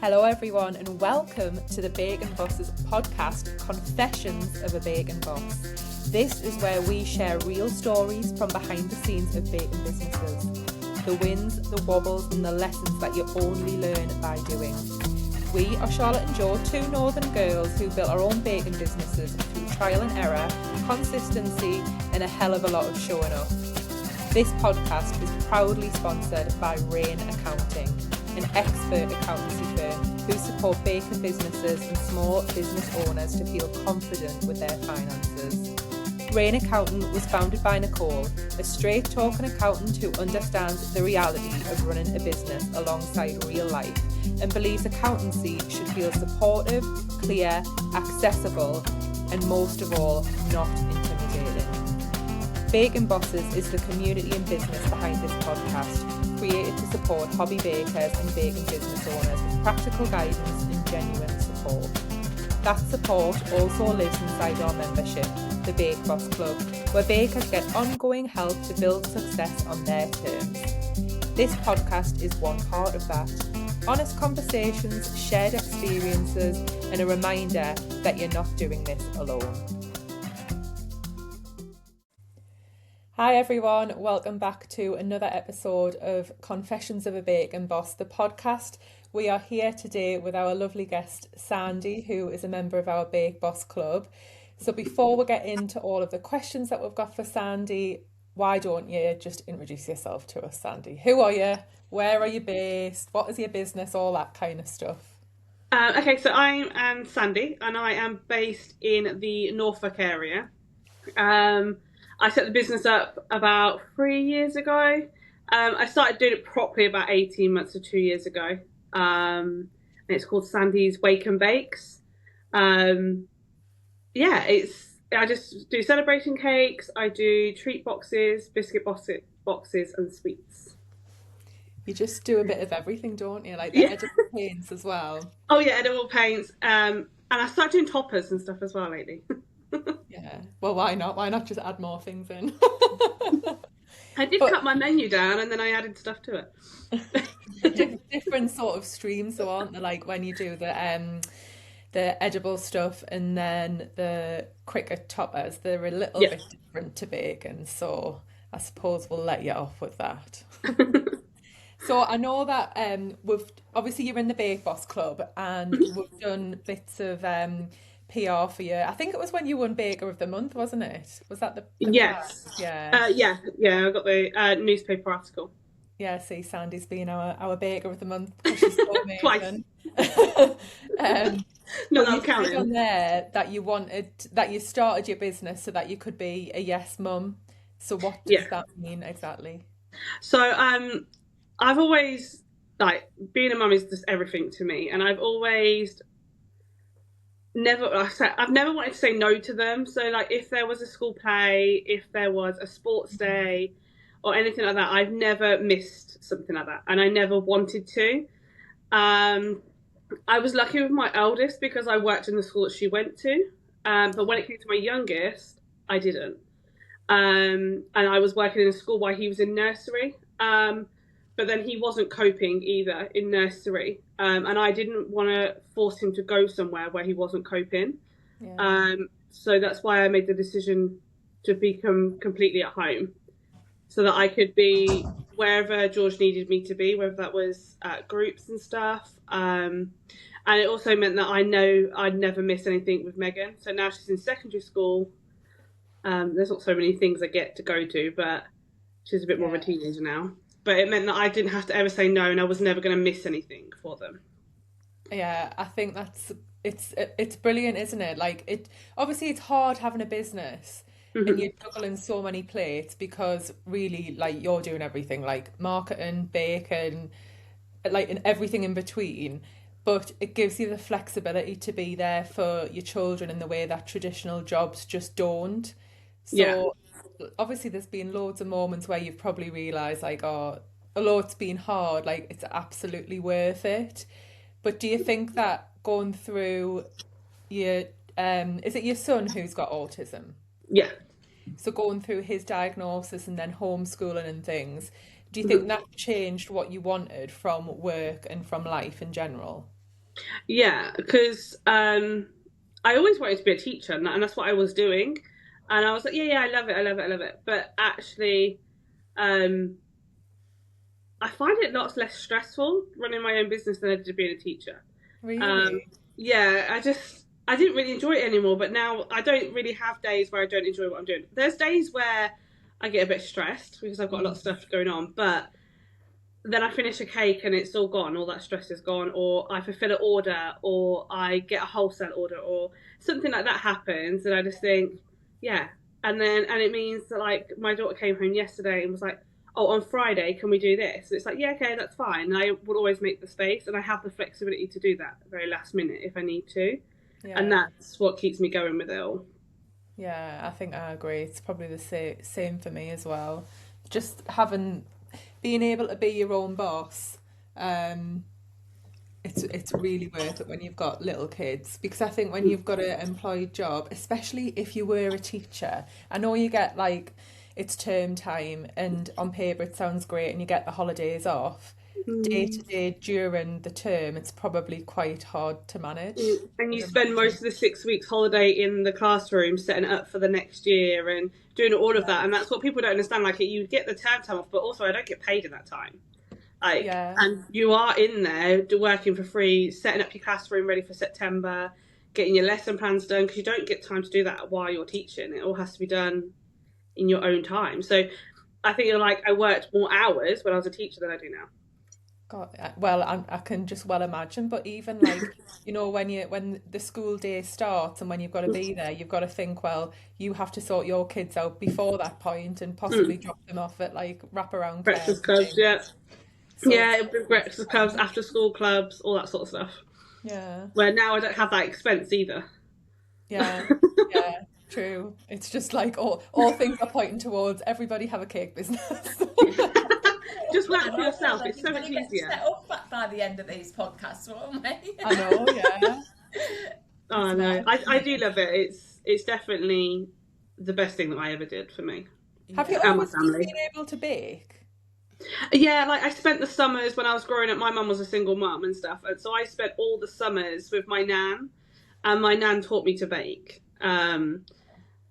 Hello everyone and welcome to the Bacon Boss's podcast, Confessions of a Bacon Boss. This is where we share real stories from behind the scenes of bacon businesses. The wins, the wobbles and the lessons that you only learn by doing. We are Charlotte and Jo, two northern girls who built our own bacon businesses through trial and error, consistency and a hell of a lot of showing up. This podcast is proudly sponsored by Rain Accounting, an expert accountancy firm who support bacon businesses and small business owners to feel confident with their finances. Rain Accountant was founded by Nicole, a straight-talking accountant who understands the reality of running a business alongside real life and believes accountancy should feel supportive, clear, accessible, and most of all, not intimidating. Bacon Bosses is the community and business behind this podcast, created to support hobby bakers and bacon business owners with practical guidance and genuine support. That support also lives inside our membership, the Bake Boss Club, where bakers get ongoing help to build success on their terms. This podcast is one part of that. Honest conversations, shared experiences, and a reminder that you're not doing this alone. Hi everyone, welcome back to another episode of Confessions of a Bacon Boss, the podcast. We are here today with our lovely guest Sandy, who is a member of our Bake Boss Club. So before we get into all of the questions that we've got for Sandy, why don't you just introduce yourself to us, Sandy? Who are you? Where are you based? What is your business? All that kind of stuff. Okay, so I am Sandy and I am based in the Norfolk area. I set the business up about 3 years ago. I started doing it properly about 18 months to 2 years ago. And it's called Sandy's Wake and Bakes. I just do celebration cakes. I do treat boxes, biscuit boxes and sweets. You just do a bit of everything, don't you? Like the edible paints as well. Oh yeah, edible paints. And I started doing toppers and stuff as well lately. Yeah, well, why not? Why not just add more things in? I did cut my menu down and then I added stuff to it. Different sort of streams, though, aren't there? Like when you do the edible stuff and then the cricket toppers, they're a little bit different to bacon. So I suppose we'll let you off with that. So I know that obviously you're in the Bake Boss Club and we've done bits of PR for you. I think it was when you won Baker of the Month, wasn't it? Was that the yes? Part? Yeah. I got the newspaper article. Yeah, see, Sandy's been our Baker of the Month because she's so amazing. Twice. No, I'm counting. On there that you started your business so that you could be a yes mum. So what does that mean exactly? So I've always, like, being a mum is just everything to me, and I've always I've never wanted to say no to them. So like if there was a school play, if there was a sports day or anything like that, I've never missed something like that, and I never wanted to. I was lucky with my eldest because I worked in the school that she went to, but when it came to my youngest, I didn't. And I was working in a school while he was in nursery, but then he wasn't coping either in nursery, and I didn't want to force him to go somewhere where he wasn't coping. So that's why I made the decision to become completely at home, so that I could be wherever George needed me to be, whether that was at groups and stuff. And it also meant that I know I'd never miss anything with Megan. So now she's in secondary school. There's not so many things I get to go to, but she's a bit more of a teenager now. But it meant that I didn't have to ever say no, and I was never going to miss anything for them. Yeah, I think it's brilliant, isn't it? Like obviously it's hard having a business and you're juggling so many plates because really, like, you're doing everything, like marketing, bacon, like, and everything in between. But it gives you the flexibility to be there for your children in the way that traditional jobs just don't. So obviously there's been loads of moments where you've probably realised, like, oh, although it's been hard, like, it's absolutely worth it. But do you think that going through your, is it your son who's got autism? Yeah. So going through his diagnosis and then homeschooling and things, do you think that changed what you wanted from work and from life in general? Yeah, because I always wanted to be a teacher, and that's what I was doing. And I was like, yeah, I love it, I love it, I love it. But actually, um, I find it lots less stressful running my own business than I did being a teacher. Um, Really? yeah, I didn't really enjoy it anymore. But now I don't really have days where I don't enjoy what I'm doing. There's days where I get a bit stressed because I've got a lot of stuff going on, but then I finish a cake and it's all gone, all that stress is gone, or I fulfill an order, or I get a wholesale order, or something like that happens, and I just think, yeah. And it means that, like, my daughter came home yesterday and was like, oh, on Friday, can we do this? And it's like, yeah, okay, that's fine. And I would always make the space, and I have the flexibility to do that very last minute if I need to. And Yeah. that's what keeps me going with it all. Yeah, I think I agree. It's probably the same for me as well. Just having being able to be your own boss, um, it's really worth it when you've got little kids because I think when you've got an employed job, especially if you were a teacher, I know you get like it's term time and on paper it sounds great and you get the holidays off. Day to Mm. day during the term, it's probably quite hard to manage. And you I'd spend most imagine. of the 6 weeks holiday in the classroom setting it up for the next year and doing all of that. And that's what people don't understand. Like, you get the term time off, but also I don't get paid in that time. Like, Yeah, and you are in there working for free, setting up your classroom ready for September, getting your lesson plans done because you don't get time to do that while you're teaching. It all has to be done in your own time. So I think, like, I worked more hours when I was a teacher than I do now. God, well, I can just well imagine. But even like, when the school day starts and when you've got to be there, you've got to think, well, you have to sort your kids out before that point and possibly Mm. drop them off at like wraparound care Breakfast and clubs, things. yeah. So Yeah, it's it'd be breakfast clubs, after school clubs, all that sort of stuff. yeah, Where now I don't have that expense either. yeah, yeah, true. It's just like all things are pointing towards everybody have a cake business. Just I work for know, yourself. well, It's so much everybody gets easier. set up by the end of these podcasts, won't we? I know, yeah. Oh It's no, mad, I isn't do it? love it. It's definitely the best thing that I ever did for me Have you Yeah. and my always just family. been able to bake? Yeah, like I spent the summers when I was growing up. My mum was a single mum and stuff, and so I spent all the summers with my nan, and my nan taught me to bake.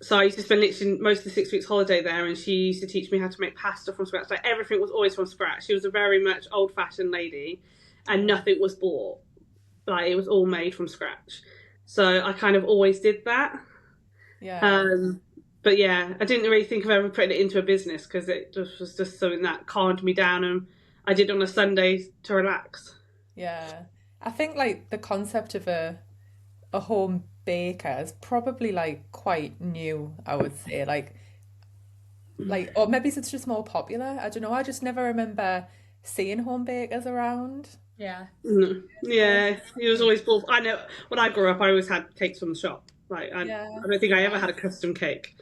So I used to spend literally most of the 6 weeks holiday there, and she used to teach me how to make pasta from scratch. Like, everything was always from scratch. She was a very much old fashioned lady, and Yeah. nothing was bought. Like, it was all made from scratch. So I kind of always did that. Yeah. Um, but yeah, I didn't really think of ever putting it into a business because it just was just something that calmed me down, and I did on a Sunday to relax. Yeah. I think like the concept of a home baker is probably like quite new, I would say. Like or maybe it's just more popular. I don't know. I just never remember seeing home bakers around Yeah. Mm. years ago. Yeah, he was always bought. I know when I grew up, I always had cakes from the shop. Like, Yeah. I don't think I ever had a custom cake.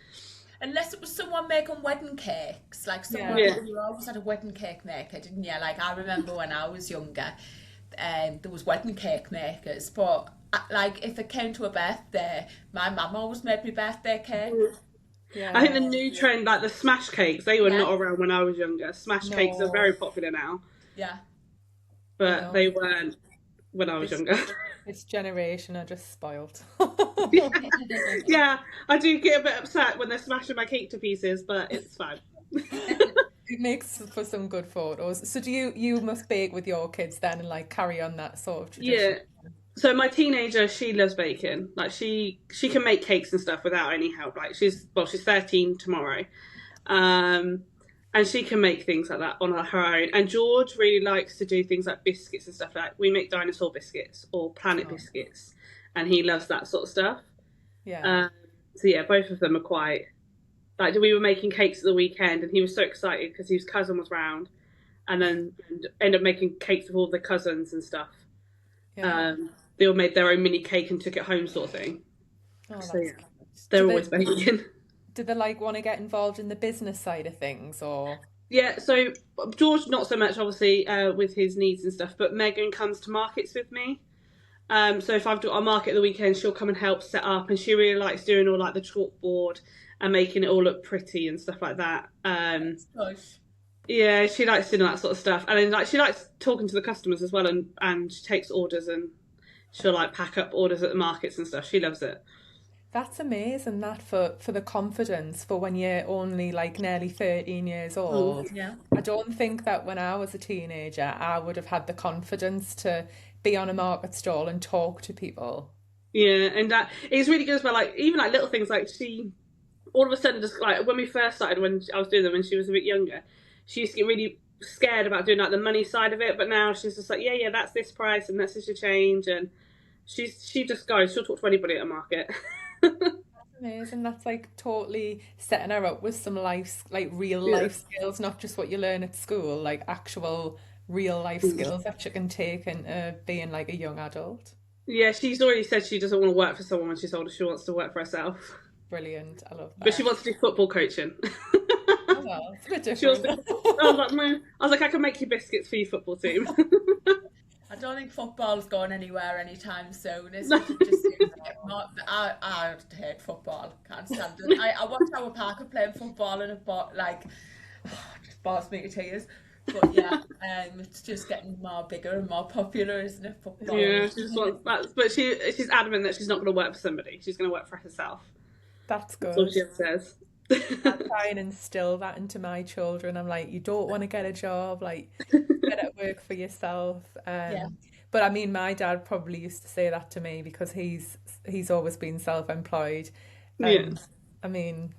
Unless it was someone making wedding cakes, like someone, Yeah. Yeah. you always had a wedding cake maker, didn't you? Like I remember when I was younger, there was wedding cake makers, but like if it came to a birthday, my mum always made me birthday cake. I think Yeah. the new trend, like the smash cakes, they were Yeah, not around when I was younger. Smash cakes are very No, popular now, yeah. I but know. they weren't when I was This younger. this generation are just spoiled. Yeah, I do get a bit upset when they're smashing my cake to pieces, but it's fine. It makes for some good photos. So do you must bake with your kids then and like carry on that sort of tradition? Yeah. So my teenager, she loves baking. Like, she can make cakes and stuff without any help. Like, she's 13 tomorrow. Um and she can make things like that on her own. And George really likes to do things like biscuits and stuff. Like, we make dinosaur biscuits or planet Oh, biscuits, and he loves that sort of stuff. yeah. Um so yeah, both of them are quite like, we were making cakes at the weekend, and he was so excited because his cousin was round, and ended up making cakes with all the cousins and stuff. Yeah. They all made their own mini cake and took it home, sort of thing. Oh, So that's yeah, cute. Do they're they always baking. do they like want to get involved in the business side of things or Yeah, so George not so much, obviously, with his needs and stuff, but Megan comes to markets with me. So if I've got a market at the weekend, she'll come and help set up, and she really likes doing all like the chalkboard and making it all look pretty and stuff like that. Gosh. Yeah, she likes that sort of stuff, and then like she likes talking to the customers as well, and she takes orders, and she'll like pack up orders at the markets and stuff. She loves it. That's amazing, that for the confidence for when you're only like nearly 13 years old. Yeah. I don't think that when I was a teenager, I would have had the confidence to be on a market stall and talk to people. Yeah, and that it's really good as well. Like even like little things, like she all of a sudden just like when we first started, when I was doing them when she was a bit younger, she used to get really scared about doing like the money side of it. But now she's just like, yeah, that's this price and that's just your change, and she just goes. She'll talk to anybody at a market. Amazing. That's like totally setting her up with some life, like real Yeah. life skills, not just what you learn at school, like actual real life skills that you can take into being like a young adult. Yeah, she's already said she doesn't want to work for someone when she's older. She wants to work for herself. Brilliant. I love But she that. wants to do football coaching. Oh, well, it's a bit She wants different. to, I was like, "Meh." I was like, I can make you biscuits for your football team. I don't think football's going anywhere anytime soon, is it? It just seems like I hate football. Can't stand it. I watched our Parker playing football and it just bores me to tears. But yeah, it's just getting more bigger and more popular, isn't it? Football. Yeah, she just wants that. But she's adamant that she's not going to work for somebody. She's going to work for herself. That's That's all good. she ever says. I try and instill that into my children. I'm like, you don't want to get a job, like get at work for yourself. Yeah. But I mean, my dad probably used to say that to me because he's always been self-employed. Yeah. I mean,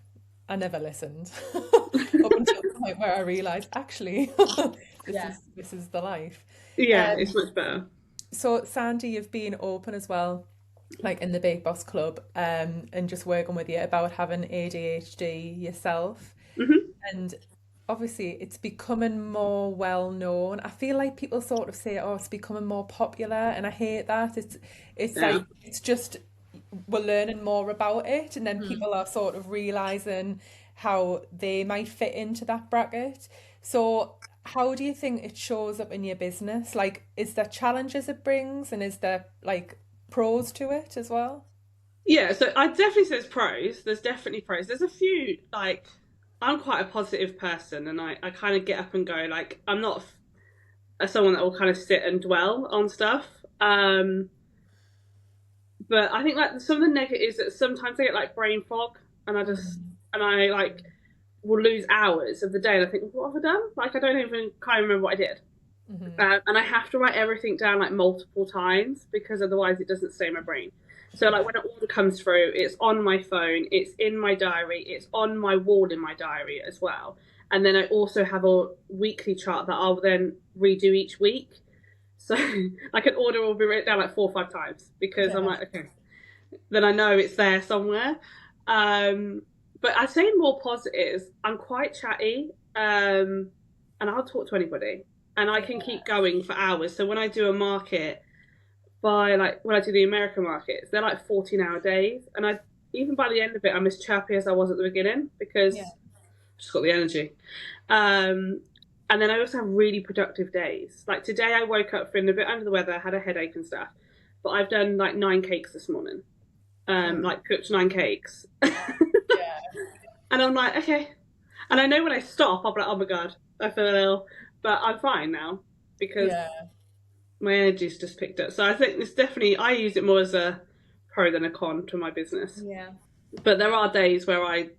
I never listened up until the point where I realized actually Yeah. this is the life. Yeah, Um, it's much better. so Sandy, you've been open as well, like in the Big Boss Club, and just working with you about having ADHD yourself. And obviously it's becoming more well known. I feel like people sort of say, oh, it's becoming more popular, and I hate that. It's Yeah. like it's just we're learning more about it, and then people are sort of realizing how they might fit into that bracket. So how do you think it shows up in your business? Like, is there challenges it brings, and is there like pros to it as well? Yeah, so I definitely say there's pros. There's definitely pros. There's a few, like, I'm quite a positive person and I kind of get up and go. Like, I'm not someone that will kind of sit and dwell on stuff. But I think like some of the negatives that sometimes I get like brain fog and I like will lose hours of the day and I think, what have I done? Like, I don't even kind of remember what I did. And I have to write everything down like multiple times because otherwise it doesn't stay in my brain. So like when an order comes through, it's on my phone, it's in my diary, it's on my wall in my diary as well. And then I also have a weekly chart that I'll then redo each week. So like an order will be written down like 4 or 5 times because I'm Yeah. like, okay, then I know it's there somewhere. But I'd say more positives. I'm quite chatty, and I'll talk to anybody, and I can keep going for hours. So when I do a market, by like when I do the American markets, they're like 14-hour days, and I even by the end of it, I'm as chirpy as I was at the beginning because Yeah. I've just got the energy. And then I also have really productive days. Like today, I woke up feeling a bit under the weather, had a headache and stuff, but I've done like 9 cakes this morning. Like cooked 9 cakes. Yeah. And I'm like, okay. And I know when I stop, I'll be like, oh my God, I feel ill. But I'm fine now because Yeah. my energy's just picked up. So I think it's definitely, I use it more as a pro than a con to my business. Yeah. But there are days where I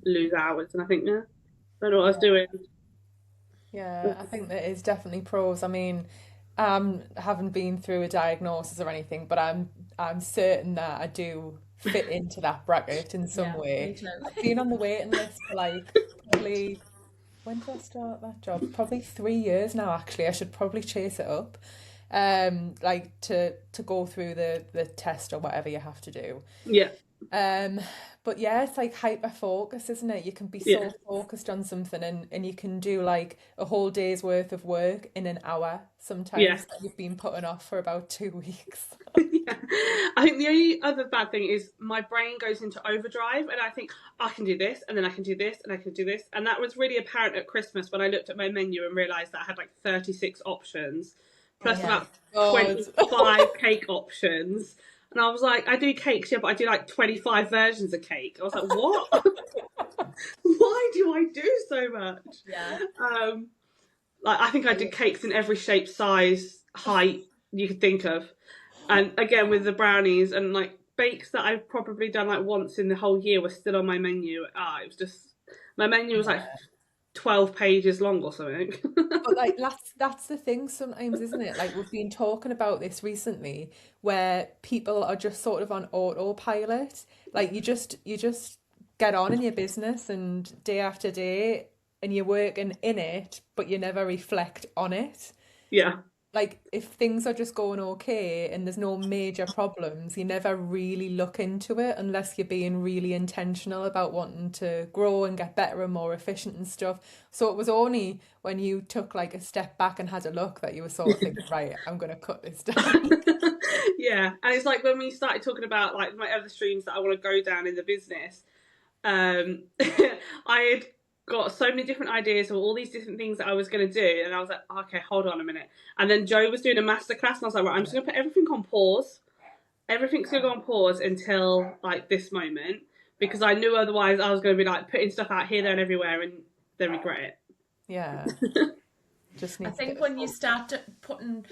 lose hours and I think, yeah, I don't know what I was doing. Yeah, I think there is definitely pros. I mean, haven't been through a diagnosis or anything, but I'm certain that I do fit into that bracket in some Yeah, me way. too. I've been on the waiting list for like probably when did I start that job? Probably 3 years now, actually. I should probably chase it up. Like to go through the test or whatever you have to do. Yeah. But yeah, it's like hyper focus, isn't it? You can be so Yeah. focused on something and you can do like a whole day's worth of work in an hour sometimes Yeah. that you've been putting off for about 2 weeks. Yeah. I think the only other bad thing is my brain goes into overdrive and I think I can do this and then I can do this and I can do this. And that was really apparent at Christmas when I looked at my menu and realised that I had like 36 options plus Yeah. about God. 25 cake options. And I was like, I do cakes, yeah, but I do like 25 versions of cake. I was like, what? Why do I do so much? Yeah. Like I think I did cakes in every shape, size, height you could think of. And again, with the brownies and like bakes that I've probably done like once in the whole year were still on my menu. It was just, my menu was like 12 pages long or something. But like that's the thing sometimes, isn't it? Like we've been talking about this recently, where people are just sort of on autopilot. Like you just get on in your business and day after day, and you're working in it, but you never reflect on it. Yeah. Like if things are just going okay and there's no major problems, you never really look into it unless you're being really intentional about wanting to grow and get better and more efficient and stuff. So it was only when you took like a step back and had a look that you were sort of thinking, right, I'm gonna cut this down. Yeah. And it's like when we started talking about like my other streams that I want to go down in the business, I had got so many different ideas of all these different things that I was going to do, and I was like, okay, hold on a minute. And then Joe was doing a masterclass, and I was like, right, I'm just going to put everything on pause. Everything's going to go on pause until like this moment, because I knew otherwise I was going to be like putting stuff out here, there, and everywhere, and then regret it. Yeah. Just I need to think get when you start putting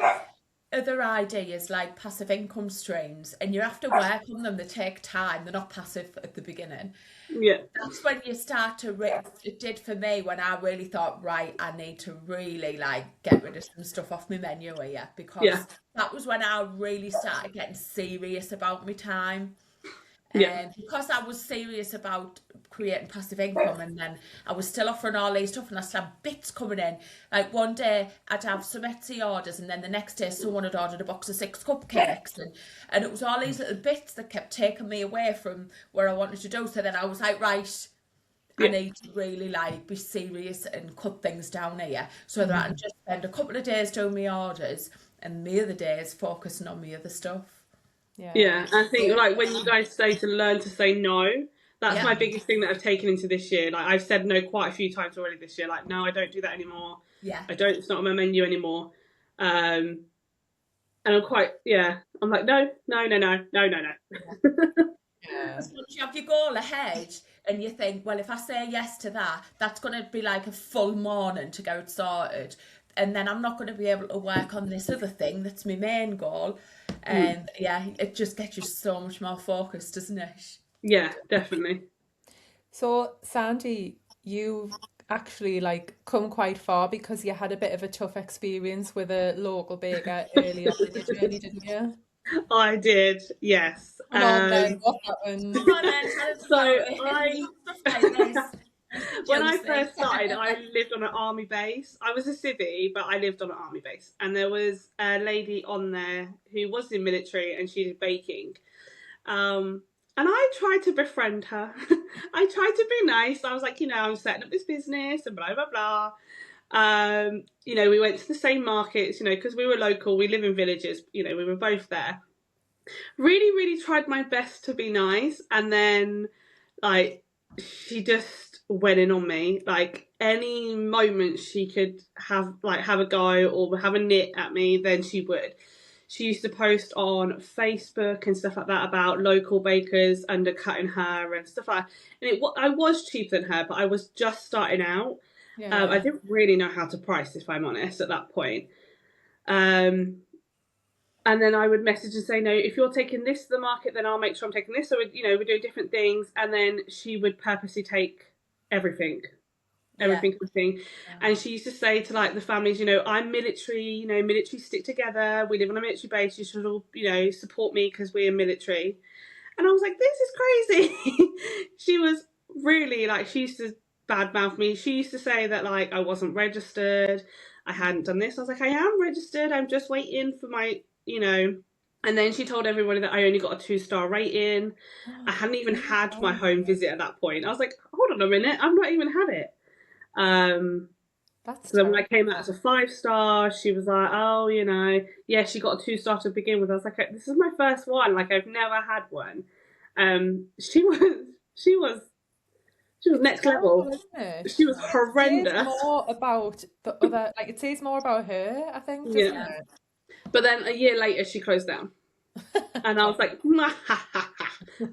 other ideas like passive income streams and you have to work on them, they take time, they're not passive at the beginning. Yeah. That's when you start to it did for me when I really thought, right, I need to really like get rid of some stuff off my menu here, because that was when I really started getting serious about my time. Because I was serious about creating passive income, and then I was still offering all these stuff, and I still had bits coming in. Like one day I'd have some Etsy orders, and then the next day someone had ordered a box of 6 cupcakes, and it was all these little bits that kept taking me away from where I wanted to do. So then I was like, right, I need to really like be serious and cut things down here, so that I can just spend a couple of days doing my orders and the other days focusing on my other stuff. Yeah, I think like when you guys say to learn to say no, that's my biggest thing that I've taken into this year. Like I've said no quite a few times already this year. Like, no, I don't do that anymore. Yeah. It's not on my menu anymore. And I'm quite, I'm like, no. Yeah. Once you have your goal ahead and you think, well, if I say yes to that, that's going to be like a full morning to go sorted. And then I'm not going to be able to work on this other thing that's my main goal. And it just gets you so much more focused, doesn't it? Yeah, definitely. So Sandy, you've actually like come quite far because you had a bit of a tough experience with a local baker earlier in your journey, didn't you? I did, yes. Come on then, what happened? Come on then, tell us about it. When I first started, I lived on an army base. I was a civvy, but I lived on an army base. And there was a lady on there who was in military, and she did baking. And I tried to befriend her. I tried to be nice. I was like, I'm setting up this business and blah, blah, blah. We went to the same markets, because we were local. We live in villages. We were both there. Really, really tried my best to be nice. And then, like, she just went in on me. Like any moment she could have a go or have a nit at me, then she would. She used to post on Facebook and stuff like that about local bakers undercutting her and stuff like that. And I was cheaper than her, but I was just starting out. I didn't really know how to price, if I'm honest, at that point. And then I would message and say, no, if you're taking this to the market, then I'll make sure I'm taking this. So, we're doing different things. And then she would purposely take everything. Yeah. And she used to say to like the families, I'm military, military stick together. We live on a military base. You should all, support me because we're military. And I was like, this is crazy. She was really she used to badmouth me. She used to say that like I wasn't registered. I hadn't done this. I was like, I am registered. I'm just waiting for my, And then she told everybody that I only got a 2-star rating. I hadn't even had my home visit at that point. I was like, hold on a minute, I've not even had it. So then when I came out as a 5-star, she was like, oh, she got a 2-star to begin with. I was like, this is my first one. Like I've never had one. She was next level. She was horrendous. It says more about the other, it says more about her, I think, doesn't it? But then a year later, she closed down. And I was like,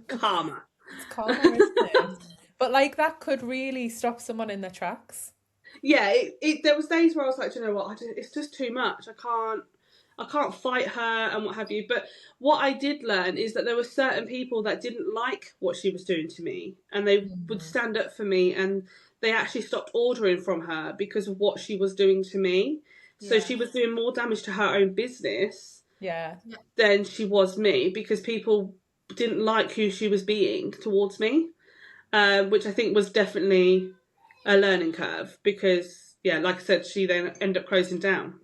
karma. It's karma, isn't it? But that could really stop someone in their tracks. Yeah, there was days where I was like, you know what, it's just too much. I can't fight her and what have you. But what I did learn is that there were certain people that didn't like what she was doing to me, and they would stand up for me, and they actually stopped ordering from her because of what she was doing to me. So she was doing more damage to her own business than she was me, because people didn't like who she was being towards me, which I think was definitely a learning curve, because, yeah, like I said, she then ended up closing down.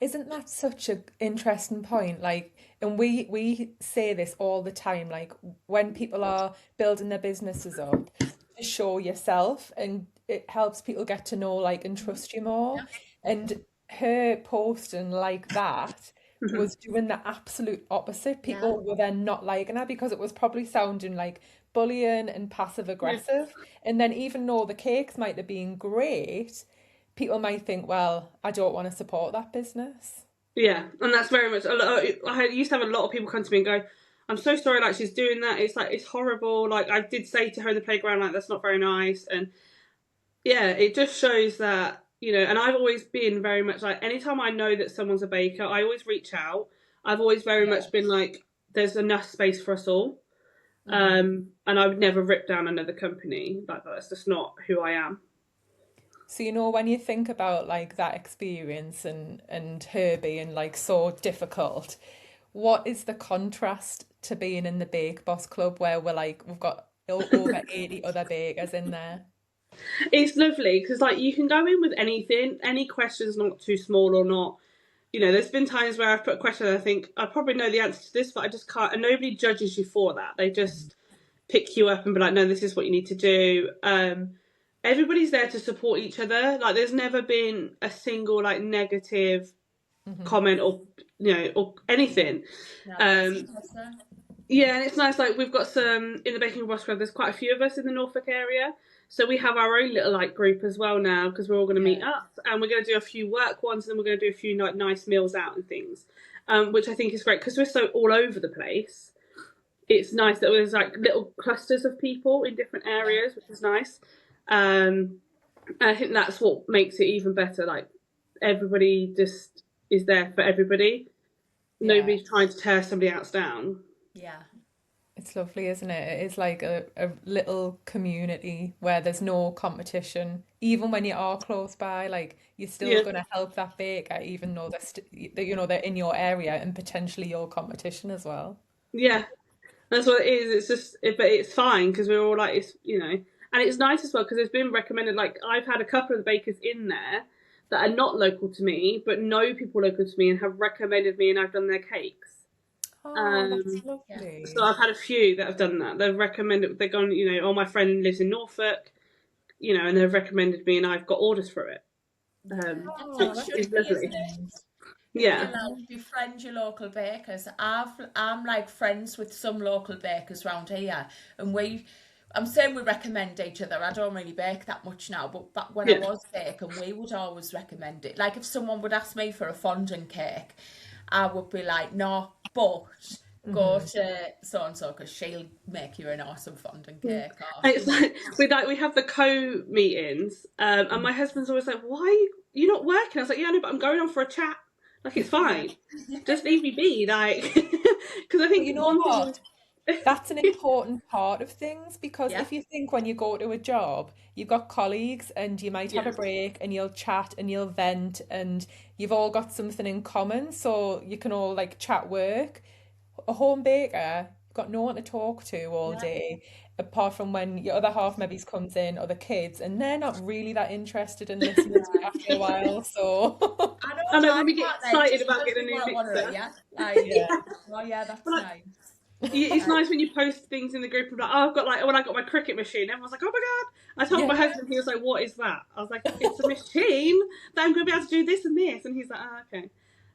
Isn't that such an interesting point? Like, and we say this all the time, like when people are building their businesses up, to show yourself, and it helps people get to know, like, and trust you more. And her posting like that was doing the absolute opposite. People were then not liking her because it was probably sounding like bullying and passive aggressive. And then even though the cakes might have been great, people might think, well, I don't want to support that business. Yeah, and that's very much. I used to have a lot of people come to me and go, "I'm so sorry, like she's doing that. It's like it's horrible." Like I did say to her in the playground, like that's not very nice. And yeah, it just shows that, you know. And I've always been very much like, anytime I know that someone's a baker, I always reach out. I've always very much been like, there's enough space for us all. And I would never rip down another company like that. That's just not who I am. So, you know, when you think about like that experience and her being like so difficult, what is the contrast to being in the Bake Boss Club where we've got over 80 other bakers in there? It's lovely because, like, you can go in with anything, any question's not too small or not. You know, there's been times where I've put a question and I think I probably know the answer to this, but I just can't. And nobody judges you for that. They just pick you up and be like, no, this is what you need to do. Everybody's there to support each other. Like, there's never been a single like negative comment or, you know, or anything. Yeah, and it's nice. Like, we've got some in the Baking Boss Club. There's quite a few of us in the Norfolk area, so we have our own little like group as well now, because we're all going to meet up and we're going to do a few work ones, and then we're going to do a few like nice meals out and things, which I think is great because we're so all over the place. It's nice that there's like little clusters of people in different areas, which is nice. And I think that's what makes it even better. Like, everybody just is there for everybody. Nobody's trying to tear somebody else down. Yeah. It's lovely, isn't it? It is like a little community where there's no competition. Even when you are close by, like, you're still going to help that baker, even though you know, they're in your area and potentially your competition as well. Yeah, that's what it is. It's just, but it's fine because we're all like, it's, you know, and it's nice as well because it's been recommended. Like, I've had a couple of the bakers in there that are not local to me, but know people local to me and have recommended me, and I've done their cakes. Oh, that's lovely. So I've had a few that have done that. They've recommended, they've gone, you know, oh, my friend lives in Norfolk, you know, and they've recommended me, and I've got orders for it. Which is lovely. Yeah. Befriend your local bakers. I'm like friends with some local bakers around here, and I'm saying we recommend each other. I don't really bake that much now, but back when I was baking, we would always recommend it. Like, if someone would ask me for a fondant cake, I would be like, no, but go to so and so because she'll make you an awesome fondant cake. It's like we have the co-meetings, and my husband's always like, "Why are you not working?" I was like, "Yeah, no, but I'm going on for a chat. Like, it's fine. Just leave me be." Like, because I think, you know what? That's an important part of things, because if you think when you go to a job, you've got colleagues and you might have a break and you'll chat and you'll vent and you've all got something in common, so you can all like chat work. A home baker, you've got no one to talk to all day, apart from when your other half maybe comes in, or the kids, and they're not really that interested in listening to you after a while. So I know when we get excited about getting a new mixer. Oh yeah, that's nice. It's nice when you post things in the group of like, oh, I've got like, when I got my cricket machine, everyone's like, oh my god. I told my husband, he was like, what is that? I was like, it's a machine that I'm going to be able to do this and this, and he's like, oh, okay.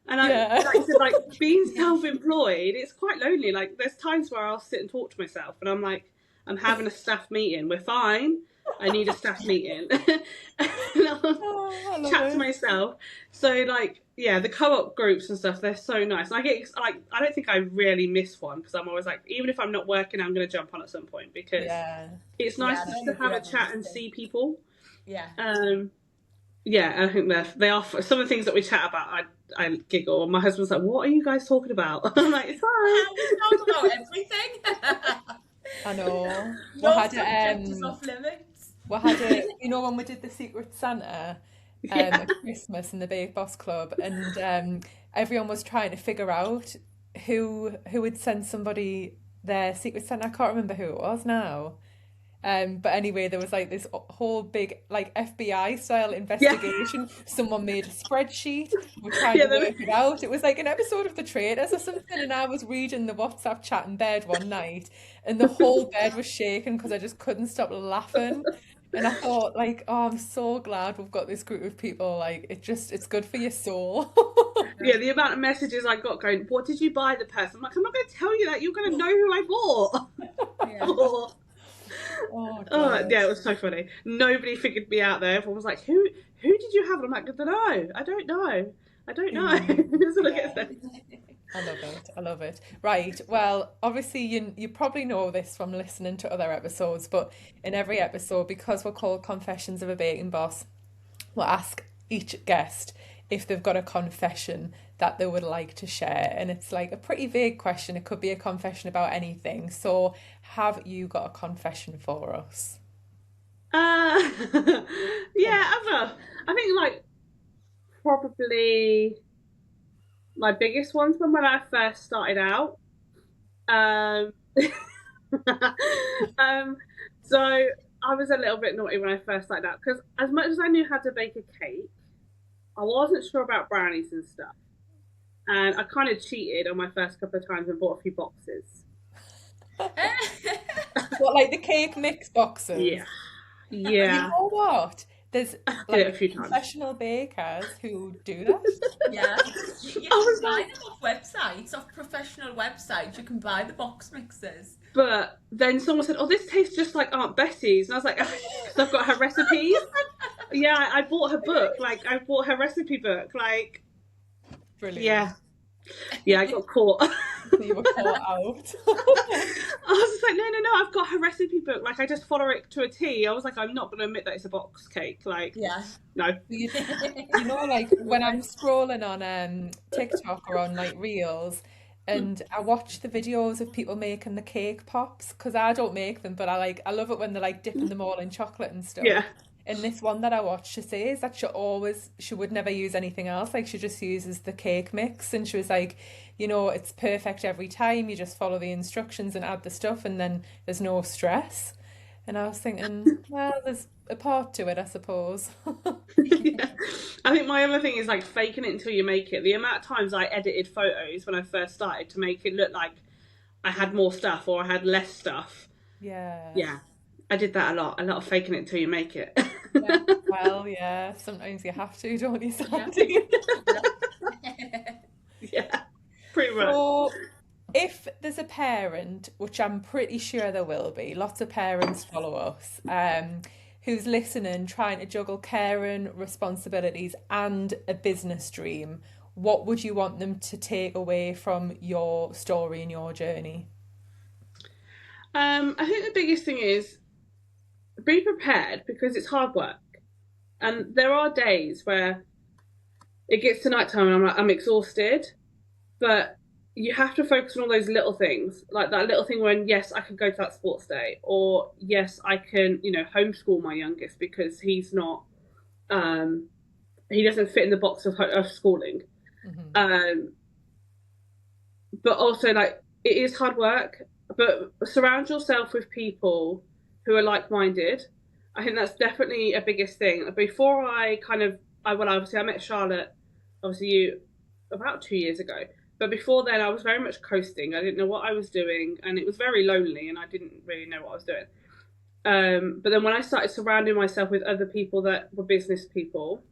And I said, like, being self-employed, it's quite lonely. Like, there's times where I'll sit and talk to myself, and I'm like, I'm having a staff meeting. We're fine. I need a staff meeting. And I'll chat to myself. So, like, yeah, the co-op groups and stuff, they're so nice. And I get, like, I don't think I really miss one, because I'm always like, even if I'm not working, I'm going to jump on at some point, because it's nice just to have a chat and see people. Yeah. Yeah, I think they are some of the things that we chat about. I giggle, and my husband's like, "What are you guys talking about?" I'm like, "It's fine." We talk about everything. I know. No subject is off limits. We had a, when we did the Secret Santa Yeah, at Christmas in the Bake Boss Club, and everyone was trying to figure out who would send somebody their Secret Santa. I can't remember who it was now. But anyway, there was like this whole big like FBI style yeah, investigation. Someone made a spreadsheet. We're trying yeah. to work it out. It was like an episode of The Traitors or something. And I was reading the WhatsApp chat in bed one night, and the whole bed was shaking because I just couldn't stop laughing. And I thought, like, oh, I'm so glad we've got this group of people. Like, it's good for your soul. Yeah, the amount of messages I got going, "What did you buy the person?" I'm like, "I'm not going to tell you that. You're going to know who I bought." Yeah. Oh, Oh, God. yeah, it was so funny. Nobody figured me out there. Everyone was like, "Who did you have?" And I'm like, "I don't know. I don't know. I don't know." That's what I get said. I love it. I love it. Right. Well, obviously, you probably know this from listening to other episodes, but in every episode, because we're called Confessions of a Baking Boss, we'll ask each guest if they've got a confession that they would like to share. And it's like a pretty vague question. It could be a confession about anything. So, have you got a confession for us? Uh, yeah, I think like probably my biggest ones when I first started out. Um, um, so I was a little bit naughty when I first started out because as much as I knew how to bake a cake, I wasn't sure about brownies and stuff. And I kind of cheated on my first couple of times and bought a few boxes. What, like the cake mix boxes? Yeah, You yeah, know what? There's did it a like few times. professional bakers who do that. Yeah. You I can was buy like, them off websites, off professional websites. You can buy the box mixes. but then someone said, "Oh, this tastes just like Aunt Betty's," and I was like, "Because I've got her recipes." Yeah, I bought her book. Like, I bought her recipe book. Like, Brilliant. yeah, yeah, I got caught. So you were caught out. I was just like, no, I've got her recipe book. Like, I just follow it to a T. I was like, I'm not going to admit that it's a box cake. Like, Yeah. no. You know, like when I'm scrolling on TikTok or on like Reels, and I watch the videos of people making the cake pops because I don't make them, but I love it when they're like dipping them all in chocolate and stuff. Yeah, And this one that I watched, she says that she would never use anything else. Like she just uses the cake mix. And she was like, it's perfect every time. You just follow the instructions and add the stuff and then there's no stress. And I was thinking, well, there's a part to it, I suppose. yeah. I think my other thing is like faking it until you make it. The amount of times I edited photos when I first started to make it look like I had more stuff or I had less stuff. Yeah. Yeah, I did that a lot of faking it until you make it. Yeah. Well, yeah, sometimes you have to, don't you, Sandy? Yeah, pretty much. So, if there's a parent, which I'm pretty sure there will be, lots of parents follow us, who's listening, trying to juggle caring, responsibilities, and a business dream, what would you want them to take away from your story and your journey? I think the biggest thing is be prepared because it's hard work. And there are days where it gets to night time and I'm exhausted, but you have to focus on all those little things, like that little thing when, yes, I can go to that sports day, or yes, I can, homeschool my youngest because he doesn't fit in the box of schooling. Mm-hmm. But also, like, it is hard work, but surround yourself with people who are like-minded. I think that's definitely a biggest thing. Before obviously I met Charlotte, obviously you, about 2 years ago. But before then, I was very much coasting. I didn't know what I was doing, and it was very lonely, and I didn't really know what I was doing. But then when I started surrounding myself with other people that were business people,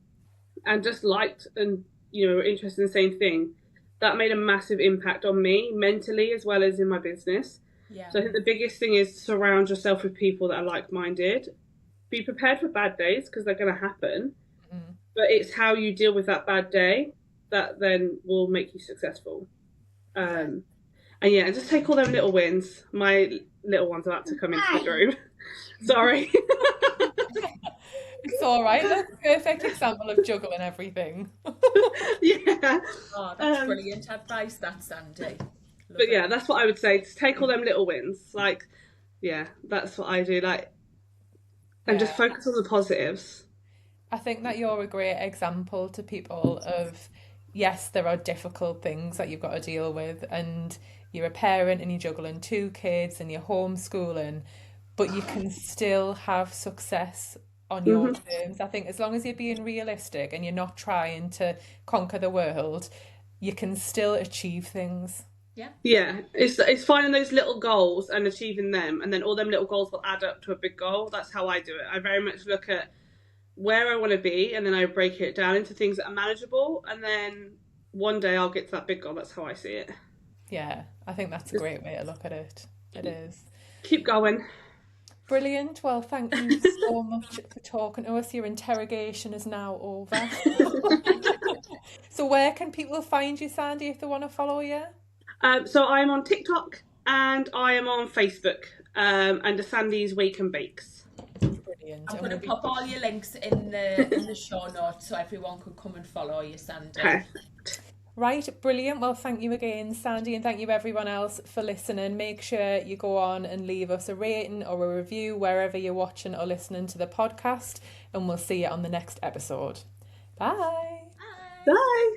and just liked and were interested in the same thing, that made a massive impact on me mentally as well as in my business. Yeah. So I think the biggest thing is surround yourself with people that are like-minded. Be prepared for bad days because they're going to happen. Mm-hmm. But it's how you deal with that bad day that then will make you successful. And just take all them little wins. My little one's about to come into the room. Sorry. It's all right. That's a perfect example of juggling everything. Yeah. Oh, that's brilliant advice, that, Sandy. Love But yeah, it. that's what I would say. To take all them little wins. Like, yeah, that's what I do. Like, and just Yeah. focus on the positives. I think that you're a great example to people of, yes, there are difficult things that you've got to deal with, and you're a parent and you're juggling 2 kids and you're homeschooling, but you can still have success on your Hmm. terms. I think as long as you're being realistic and you're not trying to conquer the world, you can still achieve things. Yeah. Yeah, it's finding those little goals and achieving them, and then all them little goals will add up to a big goal. That's how I do it. I very much look at where I want to be, and then I break it down into things that are manageable, and then one day I'll get to that big goal. That's how I see it. Yeah, I think that's a Just great way to look at it. It is. keep going. Brilliant. Well, thank you so much for talking to us. Your interrogation is now over. So where can people find you, Sandy, if they want to follow you? So I'm on TikTok and I am on Facebook under Sandy's Wake and Bakes. Brilliant. I'm And going to we'll be- pop all your links in the show notes so everyone can come and follow you, Sandy. Okay. Right, brilliant. Well, thank you again, Sandy, and thank you everyone else for listening. Make sure you go on and leave us a rating or a review wherever you're watching or listening to the podcast, and we'll see you on the next episode. Bye. Bye.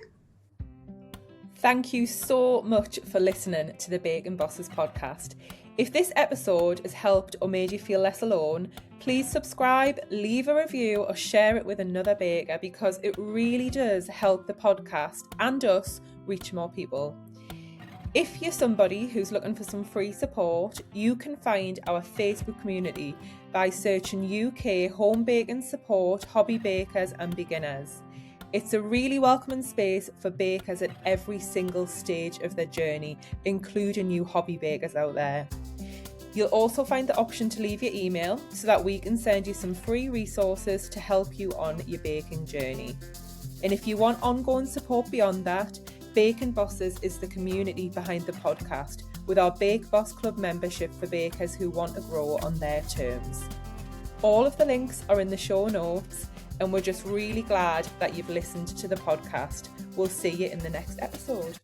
Thank you so much for listening to the Bacon Bosses podcast. If this episode has helped or made you feel less alone, please subscribe, leave a review, or share it with another baker, because it really does help the podcast and us reach more people. If you're somebody who's looking for some free support, you can find our Facebook community by searching UK Home Baking Support, Hobby Bakers and Beginners. It's a really welcoming space for bakers at every single stage of their journey, including you hobby bakers out there. You'll also find the option to leave your email so that we can send you some free resources to help you on your baking journey. And if you want ongoing support beyond that, Bacon Bosses is the community behind the podcast, with our Bake Boss Club membership for bakers who want to grow on their terms. All of the links are in the show notes, and we're just really glad that you've listened to the podcast. We'll see you in the next episode.